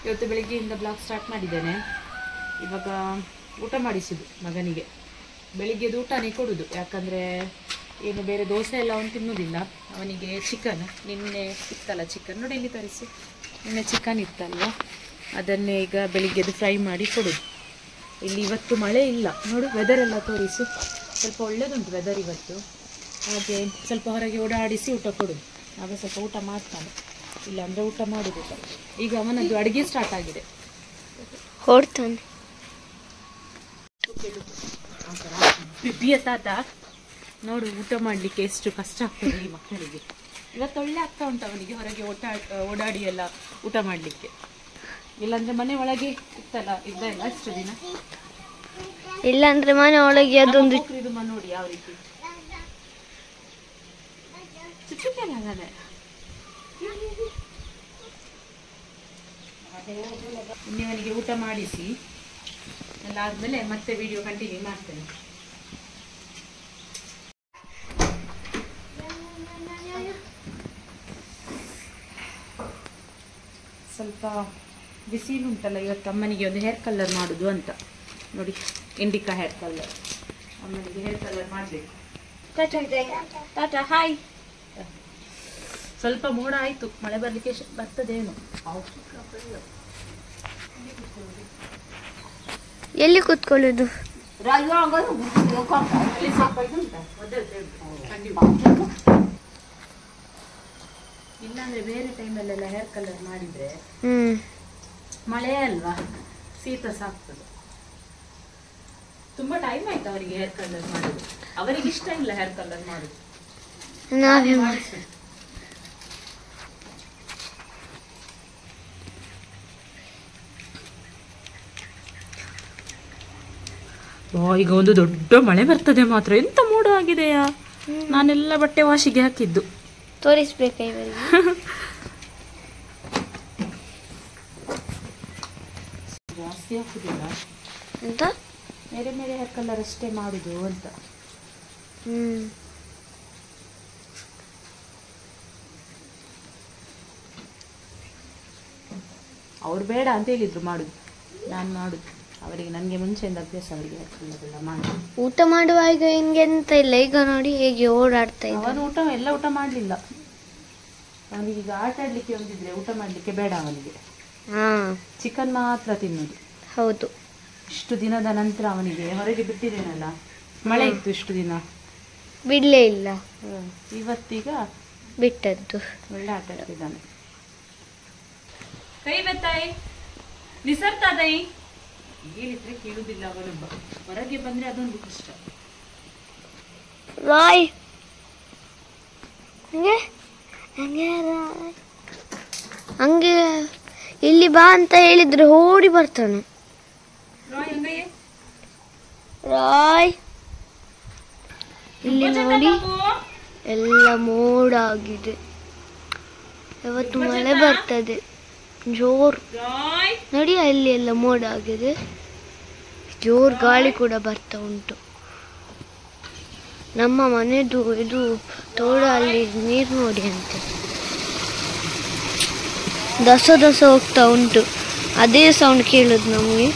ಇವತ್ತು ಬೆಳಿಗ್ಗೆಯಿಂದ blog start ಮಾಡಿದ್ದೇನೆ. ಇವಾಗ ಊಟ ಮಾಡಿಸೋದು ಮಗನಿಗೆ. ಬೆಳಿಗ್ಗೆದು ಊಟನೇ ಕೊಡೋದು, ಯಾಕಂದರೆ ಏನು ಬೇರೆ ದೋಸೆ ಎಲ್ಲ ಅವನು ತಿನ್ನೋದಿಲ್ಲ. ಅವನಿಗೆ ಚಿಕನ್, ನಿನ್ನೆ ಇತ್ತಲ್ಲ ಚಿಕನ್, ನೋಡಿ ಇಲ್ಲಿ ತರಿಸಿ, ನಿನ್ನೆ ಚಿಕನ್ ಇತ್ತಲ್ವ, ಅದನ್ನೇ ಈಗ ಬೆಳಿಗ್ಗೆದು ಫ್ರೈ ಮಾಡಿ ಕೊಡೋದು. ಇಲ್ಲಿ ಇವತ್ತು ಮಳೆ ಇಲ್ಲ ನೋಡು, ವೆದರ್ ಎಲ್ಲ ತೋರಿಸು, ಸ್ವಲ್ಪ ಒಳ್ಳೆಯದುಂಟು ವೆದರ್ ಇವತ್ತು. ಹಾಗೆ ಸ್ವಲ್ಪ ಹೊರಗೆ ಓಡಾಡಿಸಿ ಊಟ ಕೊಡೋದು, ಆಗ ಸ್ವಲ್ಪ ಊಟ ಮಾಡ್ತಾನೆ, ಇಲ್ಲಾಂದರೆ ಊಟ ಮಾಡೋದಿಲ್ಲ. ಈಗ ಅವನದ್ದು ಅಡುಗೆ ಸ್ಟಾರ್ಟ್ ಆಗಿದೆ, ಹೊಡ್ತಾನೆ. ಬಿಬಿಯ ತಾತ ನೋಡು, ಊಟ ಮಾಡಲಿಕ್ಕೆ ಎಷ್ಟು ಕಷ್ಟ ಆಗ್ತದೆ ಈ ಮಕ್ಕಳಿಗೆ. ಇವತ್ತು ಒಳ್ಳೆ ಆಗ್ತಾ ಉಂಟು ಅವನಿಗೆ ಹೊರಗೆ ಓಡಾಡಿ ಎಲ್ಲ ಊಟ ಮಾಡಲಿಕ್ಕೆ. ಇಲ್ಲಾಂದರೆ ಮನೆ ಒಳಗೆ ಇದ್ದ ಇಲ್ಲ ಅಷ್ಟು ದಿನ. ಇಲ್ಲಾಂದ್ರೆ ಮನೆ ಒಳಗೆ ಅದೊಂದು ನೋಡಿ ಯಾವ ರೀತಿ ಚುಚ್ಚುತ್ತೇನೆ. ಇನ್ನಿವನಿಗೆ ಊಟ ಮಾಡಿಸಿ ಎಲ್ಲ ಆದ್ಮೇಲೆ ಮತ್ತೆ ವಿಡಿಯೋ ಕಂಟಿನ್ಯೂ ಮಾಡ್ತೇನೆ. ಸ್ವಲ್ಪ ಬಿಸಿಲು ಉಂಟಲ್ಲ, ಇವತ್ತು ಅಮ್ಮನಿಗೆ ಒಂದು ಹೇರ್ ಕಲರ್ ಮಾಡೋದು ಅಂತ ನೋಡಿ, ಇಂಡಿಕಾ ಹೇರ್ ಕಲರ್. ಅಮ್ಮನಿಗೆ ಹೇರ್ ಕಲರ್ ಮಾಡಬೇಕು. ಟಾಟಾ ಹಾಯ್. ಸ್ವಲ್ಪ ಮೋಡ ಆಯಿತು, ಮಳೆ ಬರಲಿಕ್ಕೆ ಬರ್ತದೇನು. ಎಲ್ಲಿ ಕೂತ್ಕೊಳ್ಳೋದು? ಇಲ್ಲಾಂದ್ರೆ ಬೇರೆ ಟೈಮಲ್ಲೆಲ್ಲ ಹೇರ್ ಕಲರ್ ಮಾಡಿದ್ರೆ ಮಳೆ ಅಲ್ವಾ, ಶೀತ ಸಾಕ್ತದೆ. ತುಂಬಾ ಟೈಮ್ ಆಯ್ತು ಅವರಿಗೆ ಹೇರ್ ಕಲರ್ ಮಾಡೋದು. ಅವರಿಗೆ ಇಷ್ಟ ಇಲ್ಲ ಹೇರ್ ಕಲರ್ ಮಾಡೋದು. ಈಗ ಒಂದು ದೊಡ್ಡ ಮಳೆ ಬರ್ತದೆ ಮಾತ್ರ, ಎಂತ ಮೋಡ ಆಗಿದೆಯಾ. ನಾನೆಲ್ಲ ಬಟ್ಟೆ ವಾಶಿಗೆ ಹಾಕಿದ್ದು, ತೋರಿಸ್ಬೇಕಾ ಇವರಿಗೆ? ಜಾಸ್ತಿ ಹಾಕುದಿಲ್ಲ ಅಂತ, ಬೇರೆ ಬೇರೆ ಹೇರ್ ಕಲರ್ ಅಷ್ಟೇ ಮಾಡುದು ಅಂತ. ಅವ್ರು ಬೇಡ ಅಂತ ಹೇಳಿದ್ರು ಮಾಡುದು, ನಾನು ಮಾಡುದು ಅವರಿಗೆ. ನನಗೆ ಮುಂಚೆಯಿಂದ ಅಭ್ಯಾಸ ಅವರಿಗೆ ಹೇರ್ ಕಲರ್ ಎಲ್ಲ ಮಾಡಿ. ಊಟ ಮಾಡುವಾಗ ಹಿಂಗೆ ಎಂತ ಇಲ್ಲ, ಈಗ ನೋಡಿ ಹೇಗೆ ಓಡಾಡ್ತಾ ಇದ್ದ. ಅವನು ಎಲ್ಲ ಊಟ ಮಾಡಲಿಲ್ಲ. ಅವನಿಗೆ ಈಗ ಆಟ ಆಡ್ಲಿಕ್ಕೆ ಒಂದಿದ್ರೆ ಊಟ ಮಾಡ್ಲಿಕ್ಕೆ ಬೇಡ ಅವನಿಗೆ. ಚಿಕನ್ ಮಾತ್ರ ತಿನ್ನೋದು. ಹೌದು, ಇಷ್ಟು ದಿನದ ನಂತರ ಅವನಿಗೆ ಹೊರಗೆ ಬಿಟ್ಟಿದ್ದೇನಲ್ಲ, ಮಳೆ ಇತ್ತು ಇಷ್ಟು ದಿನ, ಬಿಡ್ಲೇ ಇಲ್ಲ. ಇವತ್ತೀಗ ಬಿಟ್ಟದ್ದು. ಒಳ್ಳೆ ಆಟ ಆಡ್ತಿದ್ದಾನೆ. ಕೈ ಬೆತ್ತಾಯಿ ನಿಸರ್ತಾದೈ ಹೇಳಿದ್ರೆ ಕೇಳುದಿಲ್ಲ ಅವನೊಬ್ಬ. ಹೊರಗೆ ಬಂದ್ರೆ ಅದೊಂದು ಕಷ್ಟ. ರಾಯ್ ಹಂಗೆ ಇಲ್ಲಿ ಬಾ ಅಂತ ಹೇಳಿದ್ರೆ ಓಡಿ ಬರ್ತಾನೆ. ರಾಯ್ ಇಲ್ಲಿ ನೋಡಿ ಎಲ್ಲ ಮೋಡ ಆಗಿದೆ, ಇವತ್ತು ಮಳೆ ಬರ್ತದೆ ಜೋರು. ನೋಡಿ ಅಲ್ಲಿ ಎಲ್ಲ ಮೋಡ ಆಗಿದೆ, ಜೋರು ಗಾಳಿ ಕೂಡ ಬರ್ತಾ ಉಂಟು. ನಮ್ಮ ಮನೆದು ಇದು ತೋಡ, ಅಲ್ಲಿ ನೀರು ನೋಡಿ ಅಂತೆ ದಸ ಹೋಗ್ತಾ ಉಂಟು, ಅದೇ ಸೌಂಡ್ ಕೇಳೋದು ನಮಗೆ.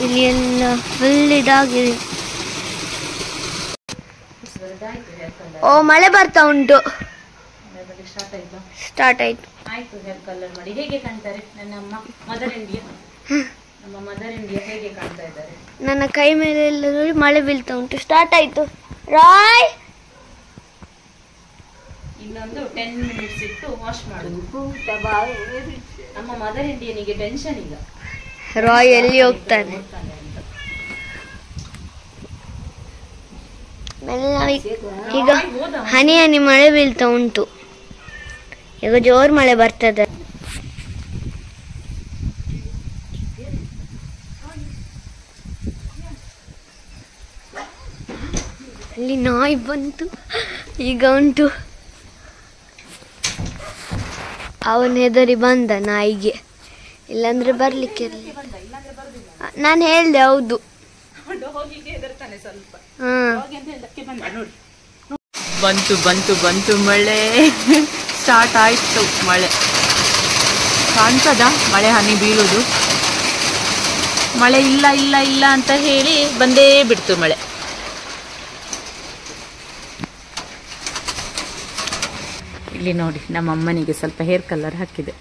ಇಲ್ಲಿ ಎಲ್ಲ ಫುಲ್ ಇದಾಗಿದೆ. ಓ ಮಳೆ ಬರ್ತಾ ಉಂಟು, ಸ್ಟಾರ್ಟ್ ಆಯ್ತು. ಆಯ್ತು, ಹೇರ್ ಕಲರ್ ಮಾಡಿ. ಹೇಗೆ ಕಾಣ್ತಾರೆ ನಮ್ಮ ಮದರ್ ಇಂಡಿಯಾ? ನಮ್ಮ ಮದರ್ ಇಂಡಿಯಾ ಹೇಗೆ ಕಾಣ್ತಾ ಇದ್ದಾರೆ? ನನ್ನ ಕೈ ಮೇಲೆ ಎಲ್ಲ ನೋಡಿ ಮಳೆ ಬೀಳ್ತಾ ಉಂಟು. ಸ್ಟಾರ್ಟ್ ಆಯ್ತು. ರಾಯ್ ಇನ್ನೊಂದು 10 ಮಿನಿಟ್ಸ್ ಇಟ್ಟು ವಾಶ್ ಮಾಡುದು. ನಮ್ಮ ಮದರ್ ಇಂಡಿಯನಿಗೆ ಟೆನ್ಷನ್ ಇಲ್ಲ, ರಾಯ್ ಎಲ್ಲಿ ಹೋಗ್ತಾನೆ. ಈಗ ಹನಿ ಹನಿ ಮಳೆ ಬೀಳ್ತಾ ಉಂಟು, ಈಗ ಜೋರು ಮಳೆ ಬರ್ತದೆ. ಅಲ್ಲಿ ನಾಯಿ ಬಂತು, ಈಗ ಉಂಟು. ಅವನ ಹೆದರಿ ಬಂದ ನಾಯಿಗೆ, ಇಲ್ಲಾಂದ್ರೆ ಬರ್ಲಿಕ್ಕೆ. ನಾನು ಹೇಳ್ದೆ ಹೌದು. ಬಂತು ಬಂತು ಬಂತು ಮಳೆ. ಸ್ಟಾರ್ಟ್ ಆಯ್ತು ಮಳೆ. ಕಾಣ್ತದ ಮಳೆ ಹನಿ ಬೀಳೋದು. ಮಳೆ ಇಲ್ಲ ಇಲ್ಲ ಇಲ್ಲ ಅಂತ ಹೇಳಿ ಬಂದೇ ಬಿಡ್ತು ಮಳೆ. ಇಲ್ಲಿ ನೋಡಿ ನಮ್ಮ ಅಮ್ಮನಿಗೆ ಸ್ವಲ್ಪ ಹೇರ್ ಕಲರ್ ಹಾಕಿದೆ.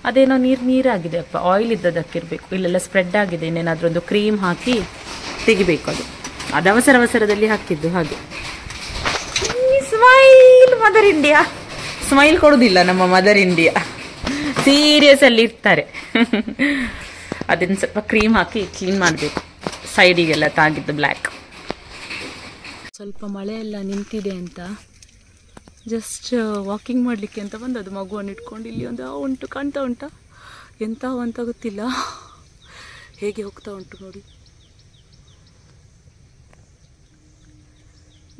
ಅದೇನೋ ನೀರಾಗಿದೆ ಅಪ್ಪ, ಆಯಿಲ್ ಇದ್ದದಕ್ಕಿರಬೇಕು. ಇಲ್ಲೆಲ್ಲ ಸ್ಪ್ರೆಡ್ ಆಗಿದೆ. ಇನ್ನೇನಾದ್ರೂ ಒಂದು ಕ್ರೀಮ್ ಹಾಕಿ ತೆಗಿಬೇಕು. ಅದು ಅವಸರದಲ್ಲಿ ಹಾಕಿದ್ದು ಹಾಗೆ. Smile mother India. ಸ್ಮೈಲ್ ಕೊಡೋದಿಲ್ಲ ನಮ್ಮ ಮದರ್ ಇಂಡಿಯಾ, ಸೀರಿಯಸ್ ಅಲ್ಲಿ ಇರ್ತಾರೆ. ಅದನ್ನು ಸ್ವಲ್ಪ ಕ್ರೀಮ್ ಹಾಕಿ ಕ್ಲೀನ್ ಮಾಡಬೇಕು, ಸೈಡಿಗೆಲ್ಲ ತಾಗಿದ್ದು ಬ್ಲ್ಯಾಕ್. ಸ್ವಲ್ಪ ಮಳೆ ಎಲ್ಲ ನಿಂತಿದೆ ಅಂತ ಜಸ್ಟ್ ವಾಕಿಂಗ್ ಮಾಡಲಿಕ್ಕೆ ಅಂತ ಬಂದದ್ದು ಮಗುವನ್ನು ಇಟ್ಕೊಂಡು. ಇಲ್ಲಿ ಒಂದು ಉಂಟು, ಕಾಣ್ತಾ ಉಂಟಾ? ಎಂತ ಅಂತ ಗೊತ್ತಿಲ್ಲ, ಹೇಗೆ ಹೋಗ್ತಾ ಉಂಟು ನೋಡಿ.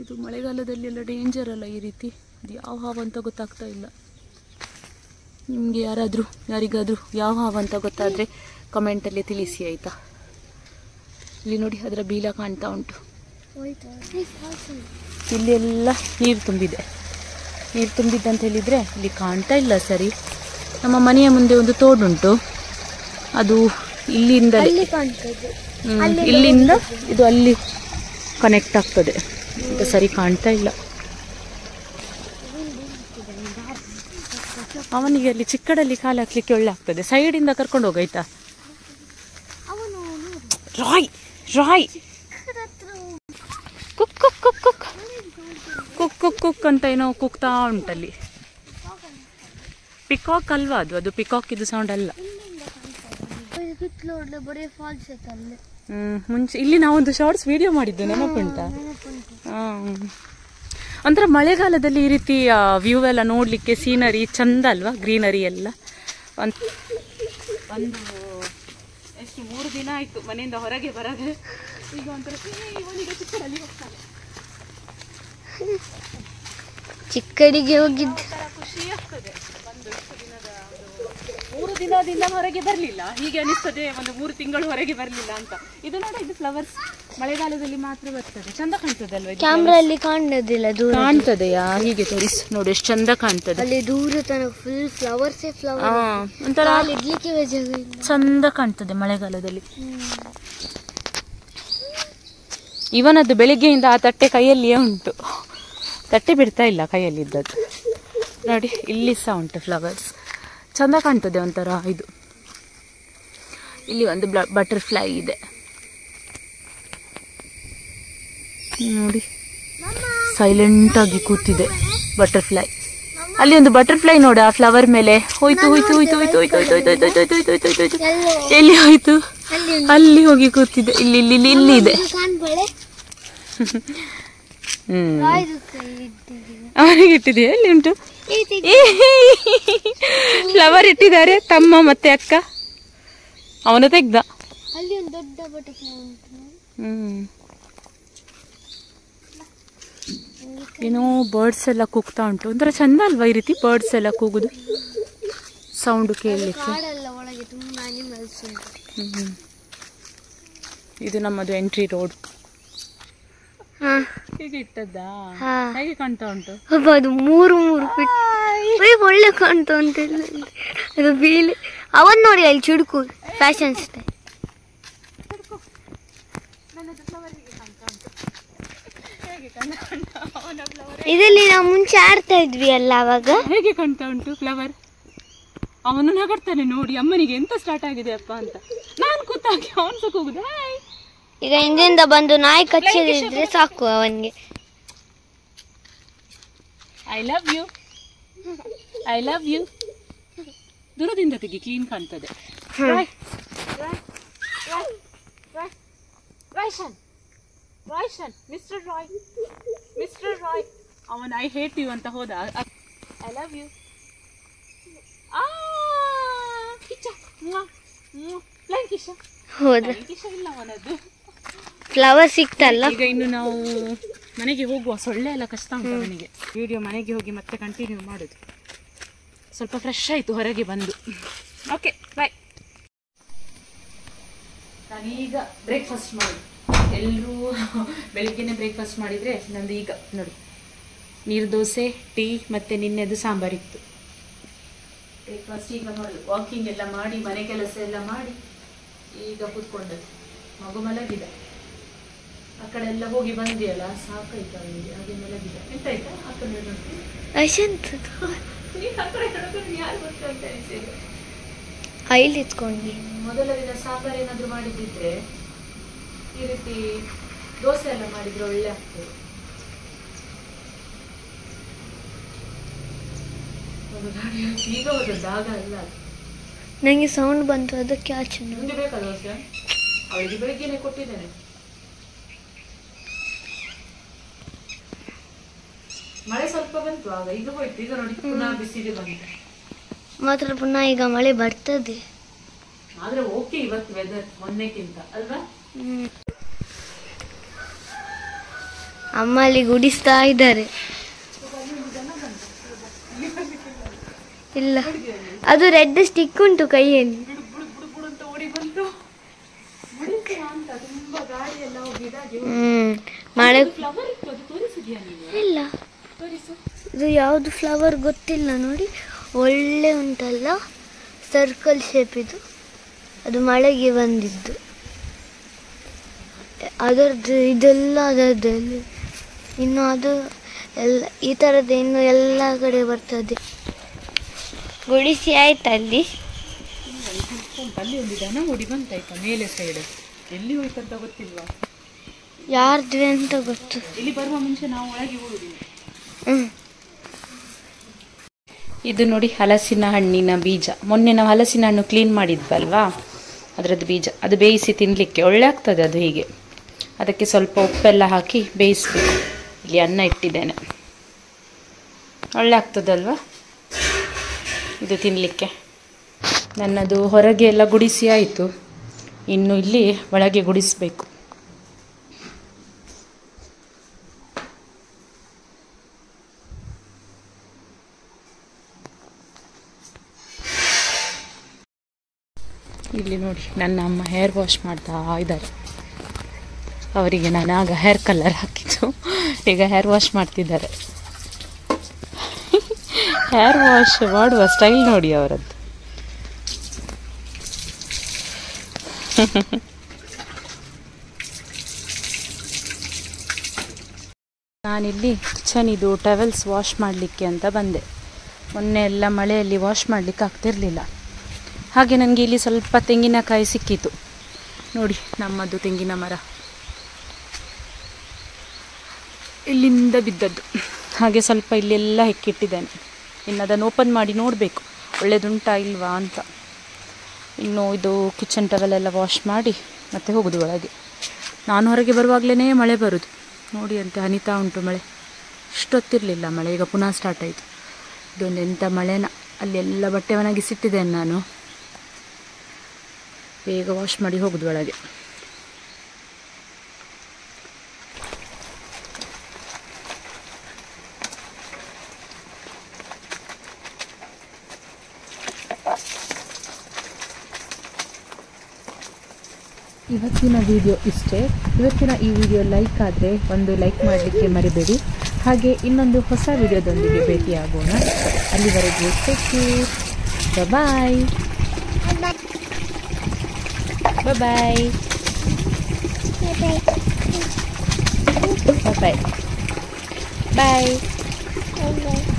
ಇದು ಮಳೆಗಾಲದಲ್ಲಿ ಎಲ್ಲ ಡೇಂಜರ್ ಅಲ್ಲ ಈ ರೀತಿ. ಅದು ಯಾವ ಹಾವು ಅಂತ ಗೊತ್ತಾಗ್ತಾ ಇಲ್ಲ. ನಿಮಗೆ ಯಾರಿಗಾದರೂ ಯಾವ ಹಾವು ಅಂತ ಗೊತ್ತಾದರೆ ಕಮೆಂಟಲ್ಲಿ ತಿಳಿಸಿ ಆಯಿತಾ. ಇಲ್ಲಿ ನೋಡಿ ಅದರ ಬೀಲ ಕಾಣ್ತಾ ಉಂಟು. ಇಲ್ಲಿ ಎಲ್ಲ ನೀರು ತುಂಬಿದೆ. ನೀರು ತುಂಬಿದ್ದಂತ ಹೇಳಿದರೆ ಇಲ್ಲಿ ಕಾಣ್ತಾ ಇಲ್ಲ ಸರಿ. ನಮ್ಮ ಮನೆಯ ಮುಂದೆ ಒಂದು ತೋಡುಂಟು, ಅದು ಇಲ್ಲಿಂದ ಇಲ್ಲಿಂದ ಇದು ಅಲ್ಲಿ ಕನೆಕ್ಟ್ ಆಗ್ತದೆ ಅಂತ ಸರಿ ಕಾಣ್ತಾ ಇಲ್ಲ. ಅವನಿಗೆ ಅಲ್ಲಿ ಚಿಕ್ಕಡಲ್ಲಿ ಕಾಲು ಹಾಕ್ಲಿಕ್ಕೆ ಒಳ್ಳೆ ಆಗ್ತದೆ. ಸೈಡಿಂದ ಕರ್ಕೊಂಡು ಹೋಗಾಯ್ತಾ. ರಾಯ್ ರಾಯ್ ಕುಕ್ ಕುಕ್ ಕುಕ್ ಕುಕ್ ಕುಕ್ ಕುಕ್ ಕುಕ್ ಅಂತ ಏನೋ ಕುಕ್ತಾ ಉಂಟಲ್ಲಿ. ಪಿಕಾಕ್ ಅಲ್ವಾ ಅದು ಪಿಕಾಕ್ ಇದು ಸೌಂಡ್ ಅಲ್ಲ. ಮುಂಚೆ ಇಲ್ಲಿ ನಾವೊಂದು ಶಾರ್ಟ್ಸ್ ವಿಡಿಯೋ ಮಾಡಿದ್ದು ನೆನಪುಂಟಾ? ಒಂಥರ ಮಳೆಗಾಲದಲ್ಲಿ ಈ ರೀತಿ ವ್ಯೂ ಎಲ್ಲ ನೋಡಲಿಕ್ಕೆ ಸೀನರಿ ಚಂದ ಅಲ್ವಾ, ಗ್ರೀನರಿ ಎಲ್ಲ. ಒಂದು ಎಷ್ಟು 3 ದಿನ ಆಯಿತು ಮನೆಯಿಂದ ಹೊರಗೆ ಬರದೆ. ಈಗ ಒಂಥರ ಇವನಿಗೆ ಚಿಕ್ಕಡಲ್ಲಿ ಹೋಗ್ತಾನೆ. ಚಿಕ್ಕಡಿಗೆ ಹೋಗಿದ್ದು ಖುಷಿ ಆಗ್ತದೆ. ಒಂದು 3 ದಿನದಿಂದ ಹೊರಗೆ ಬರಲಿಲ್ಲ, ಹೀಗೆ ಅನಿಸ್ತದೆ ಒಂದು 3 ತಿಂಗಳು ಹೊರಗೆ ಬರಲಿಲ್ಲ ಅಂತ. ಇದು ನೋಡ, ಇದು ಫ್ಲವರ್ಸ್ ಮಳೆಗಾಲದಲ್ಲಿ ಮಾತ್ರ ಬರ್ತದೆ. ಚಂದ ಕಾಣ್ತದೆ ಅಲ್ವಾ? ಕ್ಯಾಮ್ರಲ್ಲಿ ಕಾಣೋದಿಲ್ಲ, ದೂರ ಕಾಣ್ತದೆಯಾ? ಹೀಗೆ ತೋರಿಸಿ ನೋಡಿ ಎಷ್ಟು ಚಂದ ಕಾಣ್ತದೆ. ಅಲ್ಲಿ ದೂರ ತನಕ ಫುಲ್ ಫ್ಲವರ್ಸ್ ಒಂಥರ ಇಡ್ಲಿಕ್ಕೆ ಚಂದ ಕಾಣ್ತದೆ ಮಳೆಗಾಲದಲ್ಲಿ. ಇವನದ್ದು ಬೆಳಿಗ್ಗೆಯಿಂದ ಆ ತಟ್ಟೆ ಕೈಯಲ್ಲಿಯೇ ಉಂಟು, ತಟ್ಟೆ ಬಿಡ್ತಾ ಇಲ್ಲ ಕೈಯಲ್ಲಿದ್ದದ್ದು. ನೋಡಿ ಇಲ್ಲಿ ಸಹ ಉಂಟು ಫ್ಲವರ್ಸ್, ಚಂದ ಕಾಣ್ತದೆ ಒಂಥರ ಇದು. ಇಲ್ಲಿ ಒಂದು ಬಟರ್ಫ್ಲೈ ಇದೆ ನೋಡಿ, ಸೈಲೆಂಟ್ ಆಗಿ ಕೂತಿದೆ ಬಟರ್ಫ್ಲೈ. ಅಲ್ಲಿ ಒಂದು ಬಟರ್ಫ್ಲೈ ನೋಡಿ ಆ ಫ್ಲವರ್ ಮೇಲೆ ಹೋಯ್ತು ಹೋಯ್ತು ಹೋಯ್ತು ಹೋಯ್ತು ಹೋಯ್ತು ಹೋಯ್ತು ಹೋಯ್ತು ಹೋಯ್ತು ಹೋಯ್ತು ಹೋಯ್ತು ಹೋಯ್ತು ಹೋಯ್ತು. ಎಲ್ಲಿ ಹೋಯ್ತು? ಅಲ್ಲಿ ಹೋಗಿ ಕೂತಿದೆ. ಇಲ್ಲಿ ಇಲ್ಲಿ ಇಲ್ಲಿ ಇಲ್ಲಿ ಇದೆ. ಅವನಿಗೆ ಇಟ್ಟಿದೆಯಾ? ಎಲ್ಲಿ ಉಂಟು? ಫ್ಲವರ್ ಇಟ್ಟಿದ್ದಾರೆ ತಮ್ಮ ಮತ್ತೆ ಅಕ್ಕ. ಅವನು ತೆಗ್ದ. ಏನೋ ಬರ್ಡ್ಸ್ ಎಲ್ಲ ಕೂಗ್ತಾ ಉಂಟು. ಒಂಥರ ಚಂದ ಅಲ್ವಾ ಈ ರೀತಿ ಬರ್ಡ್ಸ್ ಎಲ್ಲ ಕೂಗುದು, ಸೌಂಡ್ ಕೇಳಲಿಕ್ಕೆ. ಇದು ನಮ್ಮದು ಎಂಟ್ರಿ ರೋಡ್. ಹೀಗೆ ಇಟ್ಟದ್ದಾ? ಹೇಗೆ ಕಾಣ್ತಾ ಉಂಟು? ಅದು 3 ಫೀಟ್ ಒಳ್ಳೆ ಕಾಣ್ತಾ ಉಂಟು. ಅದು ಬೀಳಿ ಅವನ್ ನೋಡಿ ಅಲ್ಲಿ ಚುಡುಕು ಫ್ಯಾಷನ್ ಸ್ಟೈಲ್. ಇದರಲ್ಲಿ ನಾವು ಮುಂಚೆ ಆಡ್ತಾ ಇದ್ವಿ ಅಲ್ಲ ಅವಾಗ. ಹೇಗೆ ಕಾಣ್ತಾ ಉಂಟು ಫ್ಲವರ್? ಅವನು ನಗಡ್ತಾನೆ ನೋಡಿ, ಅಮ್ಮನಿಗೆ ಎಂತ ಸ್ಟಾರ್ಟ್ ಆಗಿದೆ ಅಪ್ಪ ಅಂತ. ನಾನು ಕೂತಾಗಿ ಅವನು ಸಹ ಕೂಗುದು. ಈಗ ಹಿಂದಿಂದ ಬಂದು ನಾಯಿ ಕಚ್ಚಿದ್ರೆ ಸಾಕು ಅವನಿಗೆ. I love you, I love you. ದೂರದಿಂದ ತೆಗಿ, ಕ್ಲೀನ್ ಕಾಣ್ತದೆ. Mister Roy, mister Roy. ಅವನು ಐ ಹೇಟ್ ಯು ಅಂತ ಹೋದ. I love you. ಹೌದು, ಇಲ್ಲ ಅವನದ್ದು. ಫ್ಲವರ್ ಸಿಕ್ತಲ್ಲ. ಈಗ ಇನ್ನು ನಾವು ಮನೆಗೆ ಹೋಗುವ. ಸೊಳ್ಳೆ ಎಲ್ಲ ಕಷ್ಟ ಉಂಟು ಅವನಿಗೆ. ವಿಡಿಯೋ ಮನೆಗೆ ಹೋಗಿ ಮತ್ತೆ ಕಂಟಿನ್ಯೂ ಮಾಡೋದು. ಸ್ವಲ್ಪ ಫ್ರೆಶ್ ಆಯಿತು ಹೊರಗೆ ಬಂದು. Okay bye. ನಾನೀಗ ಬ್ರೇಕ್ಫಾಸ್ಟ್ ಮಾಡೋದು. ಎಲ್ಲರೂ ಬೆಳಿಗ್ಗೆನೆ ಬ್ರೇಕ್ಫಾಸ್ಟ್ ಮಾಡಿದರೆ ನಂದು ಈಗ ನೋಡಿ ನೀರು ದೋಸೆ, ಟೀ ಮತ್ತು ನಿನ್ನೆದು ಸಾಂಬಾರಿತ್ತು. ಬ್ರೇಕ್ಫಾಸ್ಟ್ ಈಗ ಮಾಡಿ ವಾಕಿಂಗ್ ಎಲ್ಲ ಮಾಡಿ ಮನೆ ಕೆಲಸ ಎಲ್ಲ ಮಾಡಿ ಈಗ ಕೂತ್ಕೊಂಡದ್ದು. ಮಗು ಮಲಗಿದೆ. ಆ ಕಡೆ ಎಲ್ಲ ಹೋಗಿ ಬಂದಿಯಲ್ಲ, ಸಾಕಾಯ್ತು ಅವನಿಗೆ, ಹಾಗೆ ಮಲಗಿದ. ಎಂತಾಯ್ತಾ ಆ ಕಡೆ ನೋಡ್ತೀನಿ ಯಾರು ಗೊತ್ತಂತ ಅನಿಸಿದೆ. ಐಲ್ ಇತ್ಕೊಂಡಿ ಮೊದಲ ದಿನ ಸಾಂಬಾರು ಏನಾದ್ರು ಮಾಡಿದ್ದಿದ್ರೆ ಈ ರೀತಿ ದೋಸೆ ಎಲ್ಲ ಮಾಡಿದ್ರೆ ಒಳ್ಳೆ ಆಗ್ತದೆ. ಈಗ ಹೋದದ್ದು ಆಗ ಅಲ್ಲ. ನನಗೆ ಸೌಂಡ್ ಬಂತು, ಅದಕ್ಕೆ ಆಚೆ. ನಿಮಗೆ ಬೇಕಾ ದೋಸೆ? ಅವಳಿಗೆ ಬೆಳಿಗ್ಗೆನೆ ಕೊಟ್ಟಿದ್ದೇನೆ. ಮಳೆ ಸ್ವಲ್ಪ ಬಂತು ಆಗ, ಈಗ ಹೋಯ್ತು. ಈಗ ನೋಡಿ ಪುನಃ ಬಿಸಿಲು ಬಂತು. ಮಾತ್ರ ಪುನಃ ಈಗ ಮಳೆ ಬರ್ತದೆ. ಆದ್ರೆ ಓಕೆ ಇವತ್ತು ವೆದರ್ ಮೊನ್ನೆಕ್ಕಿಂತ ಅಲ್ವಾ? ಅಮ್ಮ ಅಲ್ಲಿ ಗುಡಿಸ್ತಾ ಇದ್ದಾರೆ. ಇಲ್ಲ, ಅದು ರೆಡ್ ಸ್ಟಿಕ್ ಉಂಟು ಕೈಯಲ್ಲಿ. ಮಳೆ ಇಲ್ಲ. ಇದು ಯಾವುದು ಫ್ಲವರ್ ಗೊತ್ತಿಲ್ಲ ನೋಡಿ, ಒಳ್ಳೆ ಉಂಟಲ್ಲ, ಸರ್ಕಲ್ ಶೇಪ್. ಇದು ಅದು ಮಳೆಗೆ ಬಂದಿದ್ದು. ಅದರದ್ದು ಇದೆಲ್ಲ ಅದರದ್ದು. ಇನ್ನು ಅದು ಎಲ್ಲ ಈ ಥರದ್ದು ಇನ್ನು ಎಲ್ಲ ಕಡೆ ಬರ್ತದೆ. ಗುಡಿಸಿ ಆಯ್ತಾ ಅಲ್ಲಿ? ಅಲ್ಲಿ ಒಂದು ದನ ಓಡಿ ಬಂತಾಯ್ತಾ ಮೇಲೆ ಸೈಡ್. ಎಲ್ಲಿ ಹೋಯ್ತಂತ ಗೊತ್ತಿಲ್ವಾ? ಯಾರ್ದ್ವಿ ಅಂತ ಗೊತ್ತು. ಇಲ್ಲಿ ಬರುವ ಮುಂಚೆ ನಾವು ಒಳಗೆ ಹೋಗುದಿಲ್ಲ. ಇದು ನೋಡಿ ಹಲಸಿನ ಹಣ್ಣಿನ ಬೀಜ. ಮೊನ್ನೆ ನಾವು ಹಲಸಿನ ಹಣ್ಣು ಕ್ಲೀನ್ ಮಾಡಿದ್ವಲ್ವಾ, ಅದರದ್ದು ಬೀಜ. ಅದು ಬೇಯಿಸಿ ತಿನ್ನಲಿಕ್ಕೆ ಒಳ್ಳೆ ಆಗ್ತದೆ. ಅದು ಹೀಗೆ ಅದಕ್ಕೆ ಸ್ವಲ್ಪ ಉಪ್ಪೆಲ್ಲ ಹಾಕಿ ಬೇಯಿಸ್ಬೇಕು. ಇಲ್ಲಿ ಅನ್ನ ಇಟ್ಟಿದ್ದೇನೆ, ಒಳ್ಳೆ ಆಗ್ತದಲ್ವಾ ಇದು ತಿನ್ನಲಿಕ್ಕೆ. ನನ್ನದು ಹೊರಗೆ ಎಲ್ಲ ಗುಡಿಸಿ ಆಯಿತು, ಇನ್ನು ಇಲ್ಲಿ ಒಳಗೆ ಗುಡಿಸಬೇಕು. ಇಲ್ಲಿ ನೋಡಿ ನನ್ನ ಅಮ್ಮ ಹೇರ್ ವಾಶ್ ಮಾಡ್ತಾ ಇದ್ದಾರೆ. ಅವರಿಗೆ ನಾನು ಆಗ ಹೇರ್ ಕಲರ್ ಹಾಕಿದ್ದು, ಈಗ ಹೇರ್ ವಾಶ್ ಮಾಡ್ತಿದ್ದಾರೆ. ಹೇರ್ ವಾಶ್ ಮಾಡುವ ಸ್ಟೈಲ್ ನೋಡಿ ಅವರದ್ದು. ನಾನಿಲ್ಲಿ ಕಿಚನಿದು ಟವೆಲ್ಸ್ ವಾಶ್ ಮಾಡಲಿಕ್ಕೆ ಅಂತ ಬಂದೆ. ಮೊನ್ನೆ ಎಲ್ಲ ಮಳೆಯಲ್ಲಿ ವಾಶ್ ಮಾಡಲಿಕ್ಕೆ ಆಗ್ತಿರಲಿಲ್ಲ. ಹಾಗೆ ನನಗೆ ಇಲ್ಲಿ ಸ್ವಲ್ಪ ತೆಂಗಿನಕಾಯಿ ಸಿಕ್ಕಿತು ನೋಡಿ, ನಮ್ಮದು ತೆಂಗಿನ ಮರ ಇಲ್ಲಿಂದ ಬಿದ್ದದ್ದು. ಹಾಗೆ ಸ್ವಲ್ಪ ಇಲ್ಲೆಲ್ಲ ಹೆಕ್ಕಿಟ್ಟಿದ್ದೇನೆ. ಇನ್ನು ಅದನ್ನು ಓಪನ್ ಮಾಡಿ ನೋಡಬೇಕು ಒಳ್ಳೆದುಂಟಾ ಇಲ್ವಾ ಅಂತ. ಇನ್ನು ಇದು ಕಿಚನ್ ಟವೆಲೆಲ್ಲ ವಾಶ್ ಮಾಡಿ ಮತ್ತೆ ಹೋಗೋದು ಒಳಗೆ. ನಾನು ಹೊರಗೆ ಬರುವಾಗಲೇ ಮಳೆ ಬರೋದು ನೋಡಿ, ಅಂತ ಹನಿತಾ ಉಂಟು ಮಳೆ. ಇಷ್ಟೊತ್ತಿರಲಿಲ್ಲ ಮಳೆ, ಈಗ ಪುನಃ ಸ್ಟಾರ್ಟ್ ಆಯಿತು. ಇದೊಂದು ಎಂಥ ಮಳೆನ. ಅಲ್ಲೆಲ್ಲ ಬಟ್ಟೆ ಒಣಗಿಸಿಟ್ಟಿದ್ದೇನೆ ನಾನು. ಬೇಗ ವಾಶ್ ಮಾಡಿ ಹೋಗೋದು ಒಳಗೆ. ಇವತ್ತಿನ ವಿಡಿಯೋ ಇಷ್ಟೇ. ಇವತ್ತಿನ ಈ ವಿಡಿಯೋ ಲೈಕ್ ಆದರೆ ಒಂದು ಲೈಕ್ ಮಾಡಲಿಕ್ಕೆ ಮರಿಬೇಡಿ. ಹಾಗೆ ಇನ್ನೊಂದು ಹೊಸ ವಿಡಿಯೋದೊಂದಿಗೆ ಭೇಟಿಯಾಗೋಣ. ಅಲ್ಲಿವರೆಗೂ ಟೇಕ್ ಕೇರ್. ಬಾಯ್ ಬಾಯ್ ಬಾಯ್ ಬಾಯ್ ಬಾಯ್.